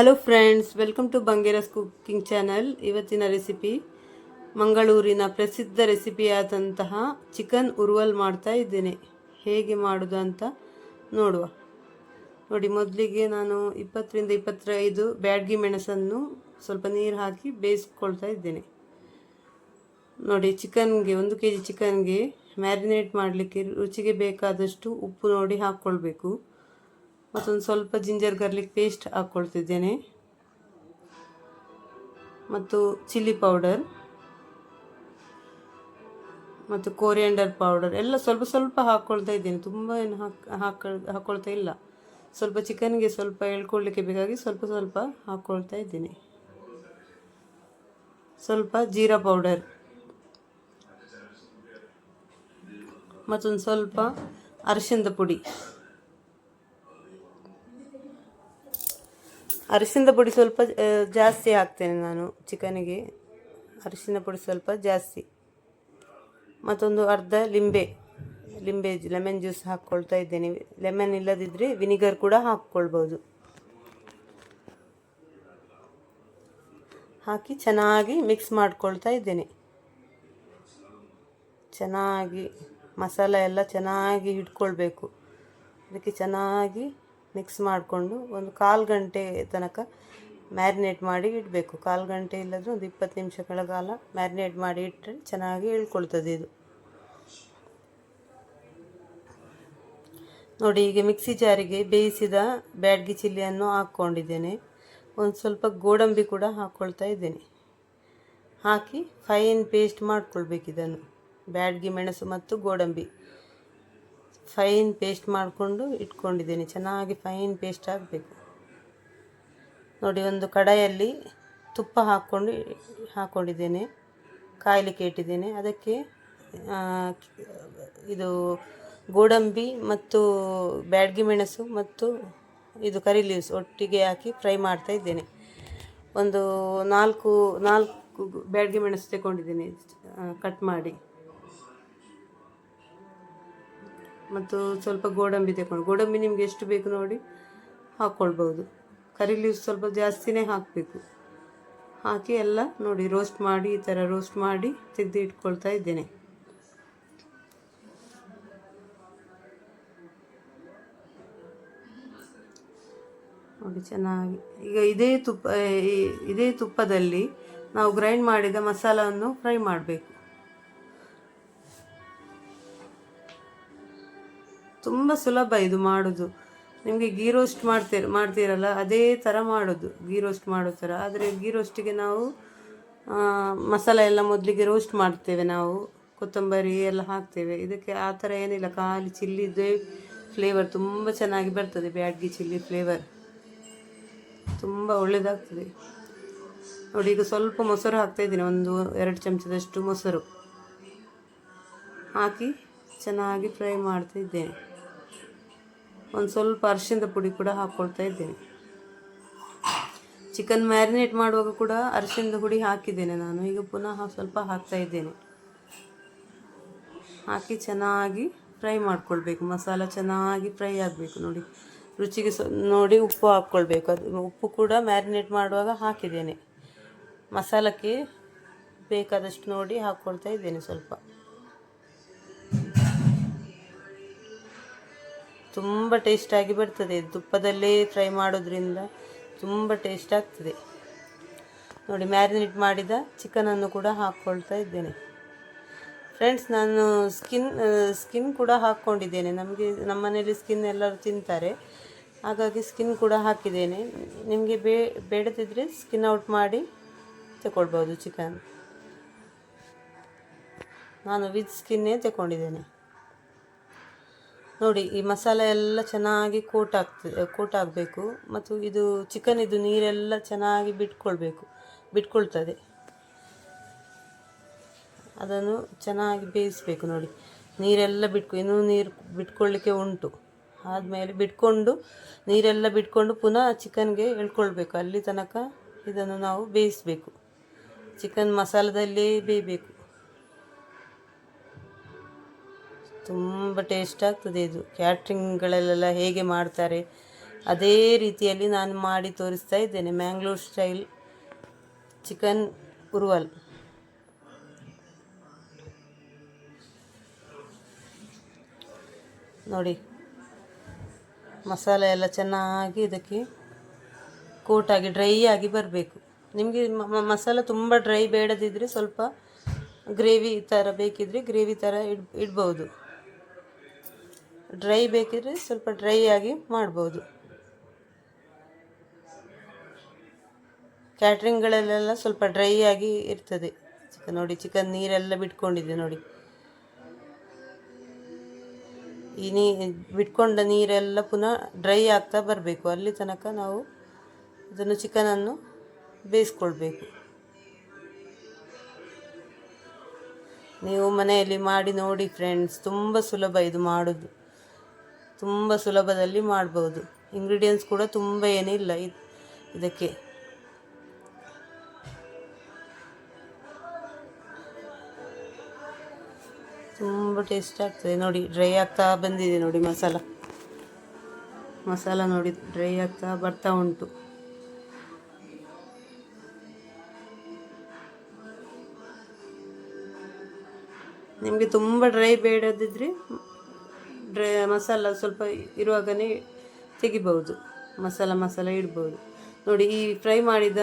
Hello friends, welcome to Bangera's cooking channel. ಇವತ್ತಿನ recipe ಮಂಗಳೂರಿನ ಪ್ರಸಿದ್ಧ ರೆಸಿಪಿಯಾದಂತಹ ಚಿಕನ್ ಉರುವಲ್ ಮಾಡ್ತಾ ಇದ್ದೇನೆ. ಹೇಗೆ ಮಾಡೋದು ಅಂತ ನೋಡುವ. ನೋಡಿ, ಮೊದಲಿಗೆ ನಾನು 20ರಿಂದ 25 ಬ್ಯಾಡಗಿ ಮೆಣಸನ್ನು ಸ್ವಲ್ಪ ನೀರು ಹಾಕಿ ಬೇಯಿಸ್ಕೊಳ್ತಾ ಇದ್ದೇನೆ. ನೋಡಿ, ಚಿಕನ್ಗೆ 1 kg ಚಿಕನ್ಗೆ ಮ್ಯಾರಿನೇಟ್ ಮಾಡಲಿಕ್ಕೆ ರುಚಿಗೆ ಬೇಕಾದಷ್ಟು ಉಪ್ಪು ನೋಡಿ ಹಾಕ್ಕೊಳ್ಬೇಕು. ಮತ್ತೊಂದು ಸ್ವಲ್ಪ ಜಿಂಜರ್ ಗಾರ್ಲಿಕ್ ಪೇಸ್ಟ್ ಹಾಕ್ಕೊಳ್ತಿದ್ದೇನೆ, ಮತ್ತು ಚಿಲ್ಲಿ ಪೌಡರ್ ಮತ್ತು ಕೋರಿಯಂಡರ್ ಪೌಡರ್ ಎಲ್ಲ ಸ್ವಲ್ಪ ಸ್ವಲ್ಪ ಹಾಕ್ಕೊಳ್ತಾ ಇದ್ದೇನೆ. ತುಂಬ ಏನು ಹಾಕ್ಕೊಳ್ತಾ ಇಲ್ಲ. ಸ್ವಲ್ಪ ಚಿಕನ್ಗೆ ಸ್ವಲ್ಪ ಎಳ್ಕೊಳ್ಳಿಕ್ಕೆ ಬೇಕಾಗಿ ಸ್ವಲ್ಪ ಸ್ವಲ್ಪ ಹಾಕ್ಕೊಳ್ತಾ ಇದ್ದೇನೆ. ಸ್ವಲ್ಪ ಜೀರಾ ಪೌಡರ್, ಮತ್ತೊಂದು ಸ್ವಲ್ಪ ಅರಿಶಿಣದ ಪುಡಿ. ಅರಿಶಿಣದ ಪುಡಿ ಸ್ವಲ್ಪ ಜಾಸ್ತಿ ಹಾಕ್ತೇನೆ ನಾನು ಚಿಕನಿಗೆ. ಅರಿಶಿಣ ಪುಡಿ ಸ್ವಲ್ಪ ಜಾಸ್ತಿ. ಮತ್ತೊಂದು ಅರ್ಧ ಲೆಮನ್ ಜ್ಯೂಸ್ ಹಾಕ್ಕೊಳ್ತಾ ಇದ್ದೇನೆ. ಲೆಮನ್ ಇಲ್ಲದಿದ್ದರೆ ವಿನಿಗರ್ ಕೂಡ ಹಾಕ್ಕೊಳ್ಬೋದು. ಹಾಕಿ ಚೆನ್ನಾಗಿ ಮಿಕ್ಸ್ ಮಾಡ್ಕೊಳ್ತಾ ಇದ್ದೇನೆ. ಚೆನ್ನಾಗಿ ಮಸಾಲೆ ಎಲ್ಲ ಚೆನ್ನಾಗಿ ಹಿಡ್ಕೊಳ್ಬೇಕು. ಅದಕ್ಕೆ ಚೆನ್ನಾಗಿ ಮಿಕ್ಸ್ ಮಾಡಿಕೊಂಡು ಒಂದು 1/4 ಗಂಟೆ ತನಕ ಮ್ಯಾರಿನೇಟ್ ಮಾಡಿ ಇಡಬೇಕು. 1/4 ಗಂಟೆ ಇಲ್ಲದ್ರೆ ಒಂದು 20 ನಿಮಿಷಗಳ ಕಾಲ ಮ್ಯಾರಿನೇಟ್ ಮಾಡಿ ಇಟ್ಟರೆ ಚೆನ್ನಾಗಿ ಇಳ್ಕೊಳ್ತದೆ ಇದು. ನೋಡಿ, ಈಗ ಮಿಕ್ಸಿ ಜಾರಿಗೆ ಬೇಯಿಸಿದ ಬ್ಯಾಡಗಿ ಚಿಲ್ಲಿಯನ್ನು ಹಾಕ್ಕೊಂಡಿದ್ದೇನೆ. ಒಂದು ಸ್ವಲ್ಪ ಗೋಡಂಬಿ ಕೂಡ ಹಾಕ್ಕೊಳ್ತಾ ಇದ್ದೇನೆ. ಹಾಕಿ ಫೈನ್ ಪೇಸ್ಟ್ ಮಾಡ್ಕೊಳ್ಬೇಕು ಇದನ್ನು. ಬ್ಯಾಡಗಿ ಮೆಣಸು ಮತ್ತು ಗೋಡಂಬಿ ಫೈನ್ ಪೇಸ್ಟ್ ಮಾಡಿಕೊಂಡು ಇಟ್ಕೊಂಡಿದ್ದೇನೆ. ಚೆನ್ನಾಗಿ ಫೈನ್ ಪೇಸ್ಟ್ ಆಗಬೇಕು. ನೋಡಿ, ಒಂದು ಕಡಾಯಲ್ಲಿ ತುಪ್ಪ ಹಾಕ್ಕೊಂಡಿದ್ದೇನೆ, ಕಾಯಲಿಕ್ಕೆ ಇಟ್ಟಿದ್ದೇನೆ. ಅದಕ್ಕೆ ಇದು ಗೋಡಂಬಿ ಮತ್ತು ಬ್ಯಾಡಗಿ ಮೆಣಸು ಮತ್ತು ಇದು ಕರಿ ಲೀವ್ಸ್ ಒಟ್ಟಿಗೆ ಹಾಕಿ ಫ್ರೈ ಮಾಡ್ತಾ ಇದ್ದೇನೆ. ಒಂದು 4 ಬ್ಯಾಡಗಿ ಮೆಣಸು ತಗೊಂಡಿದ್ದೇನೆ ಕಟ್ ಮಾಡಿ, ಮತ್ತು ಸ್ವಲ್ಪ ಗೋಡಂಬಿ ನಿಮಗೆ ಎಷ್ಟು ಬೇಕು ನೋಡಿ ಹಾಕ್ಕೊಳ್ಬೋದು. ಕರಿ ಲೀವ್ಸ್ ಸ್ವಲ್ಪ ಜಾಸ್ತಿನೇ ಹಾಕಬೇಕು. ಹಾಕಿ ಎಲ್ಲ ನೋಡಿ ರೋಸ್ಟ್ ಮಾಡಿ, ಈ ಥರ ರೋಸ್ಟ್ ಮಾಡಿ ತೆಗೆದು ಇಟ್ಕೊಳ್ತಾ ಇದ್ದೇನೆ. ನೋಡಿ ಚೆನ್ನಾಗಿ. ಈಗ ಇದೇ ತುಪ್ಪದಲ್ಲಿ ನಾವು ಗ್ರೈಂಡ್ ಮಾಡಿದ ಮಸಾಲವನ್ನು ಫ್ರೈ ಮಾಡಬೇಕು. ತುಂಬ ಸುಲಭ ಇದು ಮಾಡೋದು. ನಿಮಗೆ ಗೀ ರೋಸ್ಟ್ ಮಾಡ್ತೀರಲ್ಲ ಅದೇ ಥರ ಮಾಡೋದು, ಗೀ ರೋಸ್ಟ್ ಮಾಡೋ ಥರ. ಆದರೆ ಗೀ ರೋಸ್ಟಿಗೆ ನಾವು ಮಸಾಲೆ ಎಲ್ಲ ಮೊದಲಿಗೆ ರೋಸ್ಟ್ ಮಾಡ್ತೇವೆ, ನಾವು ಕೊತ್ತಂಬರಿ ಎಲ್ಲ ಹಾಕ್ತೇವೆ. ಇದಕ್ಕೆ ಆ ಥರ ಏನಿಲ್ಲ, ಖಾಲಿ ಚಿಲ್ಲಿದೇ ಫ್ಲೇವರ್ ತುಂಬ ಚೆನ್ನಾಗಿ ಬರ್ತದೆ. ಬ್ಯಾಡಗಿ ಚಿಲ್ಲಿ ಫ್ಲೇವರ್ ತುಂಬ ಒಳ್ಳೆಯದಾಗ್ತದೆ. ನೋಡಿ, ಈಗ ಸ್ವಲ್ಪ ಮೊಸರು ಹಾಕ್ತಾಯಿದ್ದೀನಿ, 1-2 ಚಮಚದಷ್ಟು ಮೊಸರು ಹಾಕಿ ಚೆನ್ನಾಗಿ ಫ್ರೈ ಮಾಡ್ತಾಯಿದ್ದೇನೆ. ಒಂದು ಸ್ವಲ್ಪ ಅರಿಶಿಣದ ಪುಡಿ ಕೂಡ ಹಾಕ್ಕೊಳ್ತಾ ಇದ್ದೇನೆ. ಚಿಕನ್ ಮ್ಯಾರಿನೇಟ್ ಮಾಡುವಾಗ ಕೂಡ ಅರಿಶಿಣದ ಪುಡಿ ಹಾಕಿದ್ದೇನೆ ನಾನು. ಈಗ ಪುನಃ ಸ್ವಲ್ಪ ಹಾಕ್ತಾ ಇದ್ದೇನೆ. ಹಾಕಿ ಚೆನ್ನಾಗಿ ಫ್ರೈ ಮಾಡ್ಕೊಳ್ಬೇಕು. ಮಸಾಲ ಚೆನ್ನಾಗಿ ಫ್ರೈ ಆಗಬೇಕು. ನೋಡಿ, ರುಚಿಗೆ ನೋಡಿ ಉಪ್ಪು ಹಾಕ್ಕೊಳ್ಬೇಕು. ಅದು ಉಪ್ಪು ಕೂಡ ಮ್ಯಾರಿನೇಟ್ ಮಾಡುವಾಗ ಹಾಕಿದ್ದೇನೆ. ಮಸಾಲಕ್ಕೆ ಬೇಕಾದಷ್ಟು ನೋಡಿ ಹಾಕ್ಕೊಳ್ತಾ ಇದ್ದೇನೆ ಸ್ವಲ್ಪ. ತುಂಬ ಟೇಸ್ಟಾಗಿ ಬರ್ತದೆ. ತುಪ್ಪದಲ್ಲೇ ಫ್ರೈ ಮಾಡೋದ್ರಿಂದ ತುಂಬ ಟೇಸ್ಟ್ ಆಗ್ತದೆ. ನೋಡಿ, ಮ್ಯಾರಿನೇಟ್ ಮಾಡಿದ ಚಿಕನನ್ನು ಕೂಡ ಹಾಕ್ಕೊಳ್ತಾ ಇದ್ದೇನೆ. ಫ್ರೆಂಡ್ಸ್, ನಾನು ಸ್ಕಿನ್ ಕೂಡ ಹಾಕ್ಕೊಂಡಿದ್ದೇನೆ. ನಮ್ಮ ಮನೇಲಿ ಸ್ಕಿನ್ ಎಲ್ಲರೂ ತಿಂತಾರೆ, ಹಾಗಾಗಿ ಸ್ಕಿನ್ ಕೂಡ ಹಾಕಿದ್ದೇನೆ. ನಿಮಗೆ ಬೇಡದಿದ್ದರೆ ಸ್ಕಿನ್ ಔಟ್ ಮಾಡಿ ತಗೊಳ್ಬೋದು ಚಿಕನ್. ನಾನು ವಿತ್ ಸ್ಕಿನ್ನೇ ತಗೊಂಡಿದ್ದೇನೆ. ನೋಡಿ, ಈ ಮಸಾಲೆ ಎಲ್ಲ ಚೆನ್ನಾಗಿ ಕೋಟ್ ಆಗಬೇಕು. ಮತ್ತು ಇದು ಚಿಕನ್ ನೀರೆಲ್ಲ ಚೆನ್ನಾಗಿ ಬಿಟ್ಕೊಳ್ತದೆ. ಅದನ್ನು ಚೆನ್ನಾಗಿ ಬೇಯಿಸಬೇಕು. ನೋಡಿ, ನೀರೆಲ್ಲ ಇನ್ನೂ ನೀರು ಬಿಟ್ಕೊಳ್ಳಿಕ್ಕೆ ಉಂಟು. ಆದಮೇಲೆ ನೀರೆಲ್ಲ ಬಿಟ್ಕೊಂಡು ಪುನಃ ಚಿಕನ್ಗೆ ಎಳ್ಕೊಳ್ಬೇಕು. ಅಲ್ಲಿ ತನಕ ಇದನ್ನು ನಾವು ಬೇಯಿಸಬೇಕು. ಚಿಕನ್ ಮಸಾಲದಲ್ಲೇ ಬೇಯಬೇಕು. ತುಂಬ ಟೇಸ್ಟ್ ಆಗ್ತದೆ ಇದು. ಕ್ಯಾಟ್ರಿಂಗ್ಗಳಲ್ಲೆಲ್ಲ ಹೇಗೆ ಮಾಡ್ತಾರೆ ಅದೇ ರೀತಿಯಲ್ಲಿ ನಾನು ಮಾಡಿ ತೋರಿಸ್ತಾ ಇದ್ದೇನೆ. Mangalore style chicken uruval. ನೋಡಿ, ಮಸಾಲೆ ಎಲ್ಲ ಚೆನ್ನಾಗಿ ಇದಕ್ಕೆ ಕೋಟಾಗಿ ಡ್ರೈ ಆಗಿ ಬರಬೇಕು. ನಿಮಗೆ ಮಸಾಲೆ ತುಂಬ ಡ್ರೈ ಬೇಡದಿದ್ದರೆ ಸ್ವಲ್ಪ ಗ್ರೇವಿ ಥರ ಬೇಕಿದ್ದರೆ ಗ್ರೇವಿ ಥರ ಇಡ್ಬೋದು. ಡ್ರೈ ಬೇಕಿದ್ರೆ ಸ್ವಲ್ಪ ಡ್ರೈ ಆಗಿ ಮಾಡ್ಬೋದು. ಕ್ಯಾಟ್ರಿಂಗ್ಗಳಲ್ಲೆಲ್ಲ ಸ್ವಲ್ಪ ಡ್ರೈ ಆಗಿ ಇರ್ತದೆ ಚಿಕನ್. ನೋಡಿ, ಚಿಕನ್ ನೀರೆಲ್ಲ ಬಿಟ್ಕೊಂಡಿದೆ ನೋಡಿ. ಈ ಬಿಟ್ಕೊಂಡ ನೀರೆಲ್ಲ ಪುನಃ ಡ್ರೈ ಆಗ್ತಾ ಬರಬೇಕು. ಅಲ್ಲಿ ತನಕ ನಾವು ಇದನ್ನು ಚಿಕನನ್ನು ಬೇಯಿಸ್ಕೊಳ್ಬೇಕು. ನೀವು ಮನೆಯಲ್ಲಿ ಮಾಡಿ ನೋಡಿ ಫ್ರೆಂಡ್ಸ್, ತುಂಬ ಸುಲಭ ಇದು ಮಾಡೋದು. ತುಂಬ ಸುಲಭದಲ್ಲಿ ಮಾಡ್ಬೋದು. ಇಂಗ್ರೀಡಿಯೆಂಟ್ಸ್ ಕೂಡ ತುಂಬ ಏನಿಲ್ಲ ಇದಕ್ಕೆ. ತುಂಬ ಟೇಸ್ಟ್ ಆಗ್ತದೆ. ನೋಡಿ, ಡ್ರೈ ಆಗ್ತಾ ಬಂದಿದೆ ನೋಡಿ ಮಸಾಲ ನೋಡಿ ಡ್ರೈ ಆಗ್ತಾ ಬರ್ತಾ ಉಂಟು. ನಿಮಗೆ ತುಂಬ ಡ್ರೈ ಬೇಡದಿದ್ದರೆ ಮಸಾಲ ಸ್ವಲ್ಪ ಇರುವಾಗಲೇ ತೆಗಿಬಹುದು. ಮಸಾಲ ಇಡ್ಬೋದು. ನೋಡಿ, ಈ ಫ್ರೈ ಮಾಡಿದ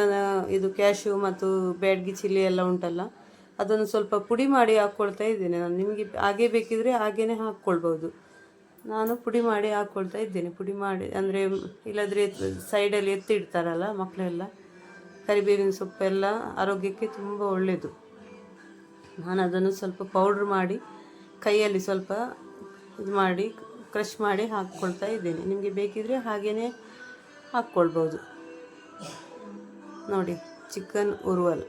ಇದು ಕ್ಯಾಶ್ಯೂ ಮತ್ತು ಬ್ಯಾಡಗಿ ಚಿಲ್ಲಿ ಎಲ್ಲ ಉಂಟಲ್ಲ, ಅದನ್ನು ಸ್ವಲ್ಪ ಪುಡಿ ಮಾಡಿ ಹಾಕ್ಕೊಳ್ತಾ ಇದ್ದೇನೆ ನಾನು. ನಿಮಗೆ ಹಾಗೇ ಬೇಕಿದ್ರೆ ಹಾಗೇ ಹಾಕ್ಕೊಳ್ಬೋದು. ನಾನು ಪುಡಿ ಮಾಡಿ ಹಾಕ್ಕೊಳ್ತಾ ಇದ್ದೇನೆ. ಪುಡಿ ಮಾಡಿ ಅಂದರೆ ಇಲ್ಲದ್ರೆ ಸೈಡಲ್ಲಿ ಎತ್ತಿಡ್ತಾರಲ್ಲ ಮಕ್ಕಳೆಲ್ಲ, ಕರಿಬೇವಿನ ಸೊಪ್ಪೆಲ್ಲ ಆರೋಗ್ಯಕ್ಕೆ ತುಂಬ ಒಳ್ಳೆಯದು. ನಾನು ಅದನ್ನು ಸ್ವಲ್ಪ ಪೌಡ್ರ್ ಮಾಡಿ ಕೈಯಲ್ಲಿ ಸ್ವಲ್ಪ ಇದು ಮಾಡಿ ಕ್ರಷ್ ಮಾಡಿ ಹಾಕ್ಕೊಳ್ತಾ ಇದ್ದೇನೆ. ನಿಮಗೆ ಬೇಕಿದ್ರೆ ಹಾಗೇ ಹಾಕ್ಕೊಳ್ಬೋದು. ನೋಡಿ, ಚಿಕನ್ ಉರುವಲ್.